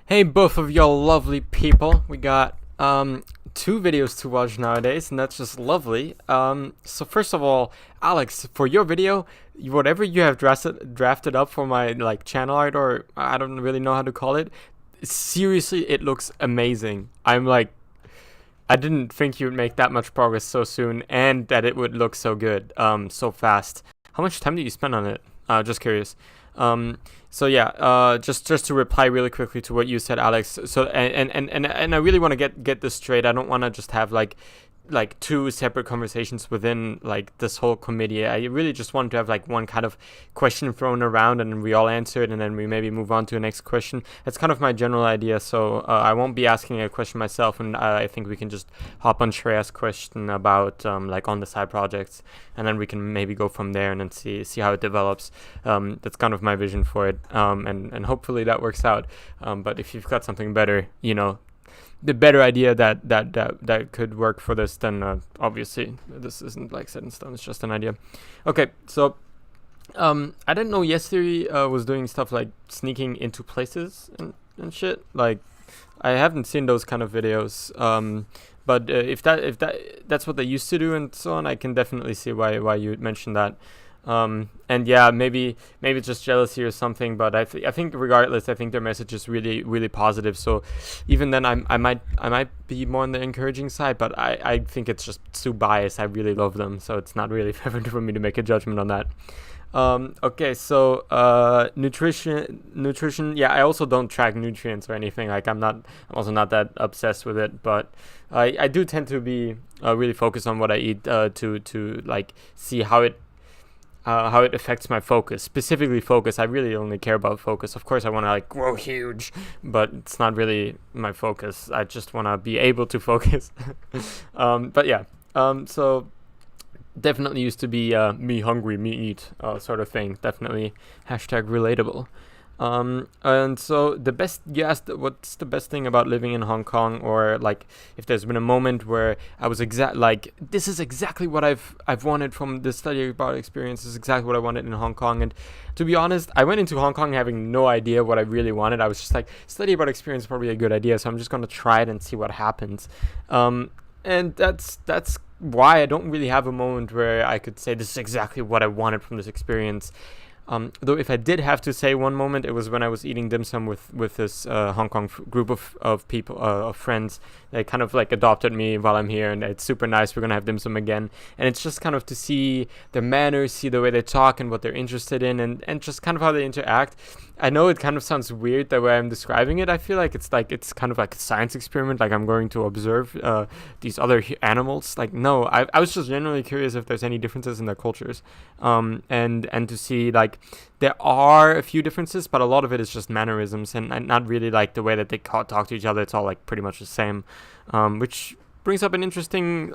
Hey, both of y'all lovely people. We got two videos to watch nowadays, and that's just lovely. So first of all, Alex, for your video, whatever you have drafted up for my like channel art, or I don't really know how to call it. Seriously, it looks amazing. I didn't think you would make that much progress so soon, and that it would look so good, so fast. How much time did you spend on it? Just curious. Um, so yeah, just to reply really quickly to what you said, Alex. So and I really want to get this straight. I don't want to just have like two separate conversations within like this whole committee. I really just want to have like one kind of question thrown around and we all answer it and then we maybe move on to the next question. That's kind of my general idea. So I won't be asking a question myself, and I think we can just hop on Shreya's question about like on the side projects, and then we can maybe go from there and then see how it develops. That's kind of my vision for it, and hopefully that works out. But if you've got something better, the better idea that could work for this, then obviously this isn't like set in stone. It's just an idea. Okay, so I didn't know yesterday was doing stuff like sneaking into places and shit. Like I haven't seen those kind of videos. But if that's what they used to do and so on, I can definitely see why you would mention that. And yeah, maybe it's just jealousy or something, but I think regardless, I think their message is really, really positive. So even then, I might be more on the encouraging side, but I think it's just too biased. I really love them, so it's not really fair for me to make a judgment on that. Okay, so nutrition. Yeah, I also don't track nutrients or anything. Like I'm also not that obsessed with it, but I do tend to be really focused on what I eat to like see how it affects my focus, specifically focus. I really only care about focus. Of course, I want to like grow huge, but it's not really my focus. I just want to be able to focus. But yeah, so definitely used to be me hungry, me eat sort of thing. Definitely hashtag relatable. And so you asked what's the best thing about living in Hong Kong, or like if there's been a moment where I was this is exactly what I've wanted from the study abroad experience. This is exactly what I wanted in Hong Kong. And to be honest, I went into Hong Kong having no idea what I really wanted. I was just like, study abroad experience is probably a good idea, so I'm just gonna try it and see what happens. And that's why I don't really have a moment where I could say this is exactly what I wanted from this experience. Though if I did have to say one moment, it was when I was eating dim sum with this Hong Kong group of people, of friends. They kind of like adopted me while I'm here, and it's super nice. We're going to have dim sum again. And it's just kind of to see their manners, see the way they talk and what they're interested in, and just kind of how they interact. I know it kind of sounds weird the way I'm describing it. I feel like it's kind of like a science experiment, like I'm going to observe these other animals. Like, no, I was just genuinely curious if there's any differences in their cultures. And to see like there are a few differences, but a lot of it is just mannerisms and not really like the way that they talk to each other. It's all like pretty much the same, which brings up an interesting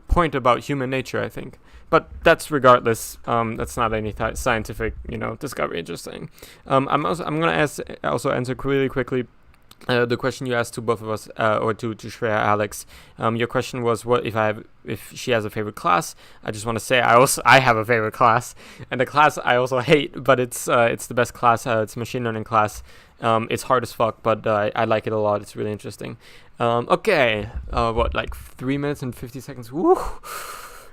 point about human nature, I think. But that's regardless. That's not any scientific, discovery. Just saying. I'm gonna also answer really quickly. The question you asked to both of us, or to Shrea, Alex. Your question was if she has a favorite class. I just want to say I have a favorite class, and the class I also hate, but it's the best class. It's a machine learning class. It's hard as fuck, but I like it a lot. It's really interesting. Okay, like 3 minutes and 50 seconds. Woo!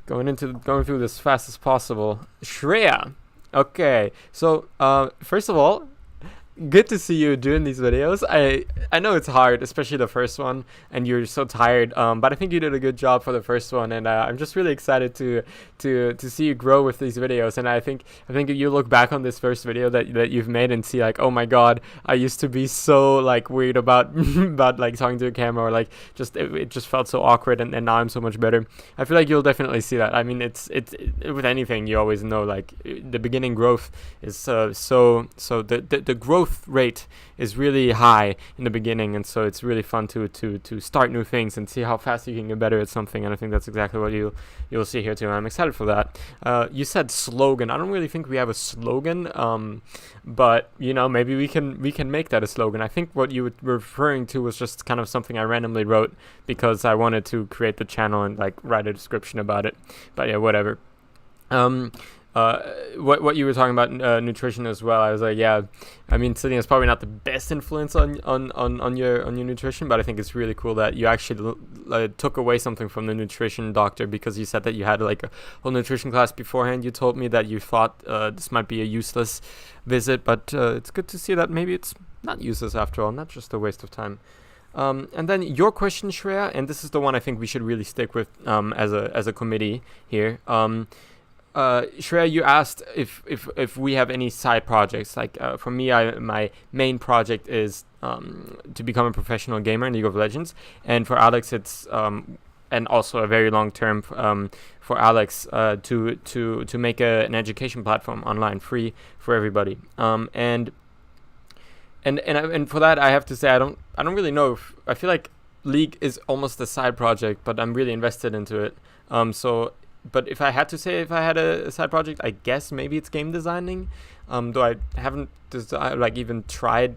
Going through this fast as possible. Shrea. Okay, so first of all, good to see you doing these videos. I know it's hard, especially the first one, and you're so tired. But I think you did a good job for the first one, and I'm just really excited to see you grow with these videos. And I think you look back on this first video that you've made and see like, oh my god, I used to be so like weird about about like talking to a camera, or like just it just felt so awkward, and now I'm so much better. I feel like you'll definitely see that. I mean, it's with anything, you always know like the beginning growth is so the growth rate is really high in the beginning, and so it's really fun to start new things and see how fast you can get better at something. And I think that's exactly what you'll see here too, and I'm excited for that. You said slogan. I don't really think we have a slogan, but maybe we can make that a slogan. I think what you were referring to was just kind of something I randomly wrote because I wanted to create the channel and like write a description about it. But yeah, whatever. what you were talking about nutrition as well. I was like, yeah, I mean, sitting is probably not the best influence on your nutrition, but I think it's really cool that you actually took away something from the nutrition doctor, because you said that you had like a whole nutrition class beforehand. You told me that you thought this might be a useless visit, but it's good to see that maybe it's not useless after all, not just a waste of time. And then your question, Shrea, and this is the one I think we should really stick with as a committee here. Shrea, you asked if we have any side projects. Like for me, my main project is to become a professional gamer in League of Legends, and for Alex, it's and also a very long term for Alex to make an education platform online, free for everybody. And for that, I have to say I don't really know. I feel like League is almost a side project, but I'm really invested into it. But if I had to say, if I had a side project, I guess maybe it's game designing. Though I haven't even tried,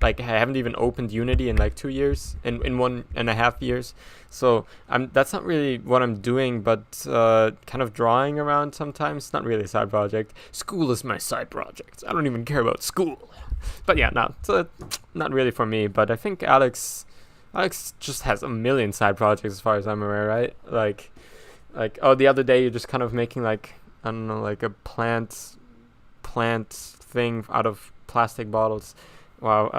like I haven't even opened Unity in like 2 years, in 1.5 years. So that's not really what I'm doing, but kind of drawing around sometimes. Not really a side project. School is my side project. I don't even care about school. But yeah, no, it's not really for me. But I think Alex just has a million side projects as far as I'm aware, right? Like the other day you're just kind of making like, I don't know, like a plant thing out of plastic bottles. Wow,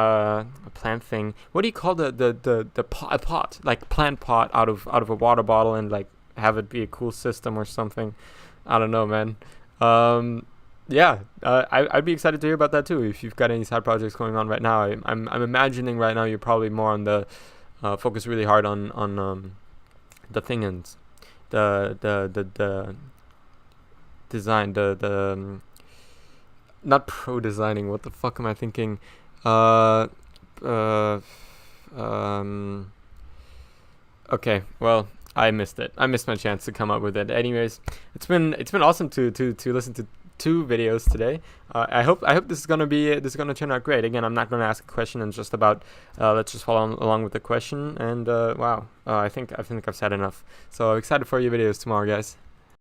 a plant thing. What do you call the pot? Like plant pot out of a water bottle, and like have it be a cool system or something. I don't know, man. Yeah, I'd be excited to hear about that too. If you've got any side projects going on right now, I'm imagining right now you're probably more on the focus really hard on the thing and the design, not pro designing. What the fuck am I thinking? Okay, well, I missed it. I missed my chance to come up with it. Anyways, it's been awesome to listen to 2 videos today. I hope this is gonna turn out great. Again, I'm not gonna ask a question and just about let's just follow along with the question. And wow, I think I've said enough. So excited for your videos tomorrow, guys.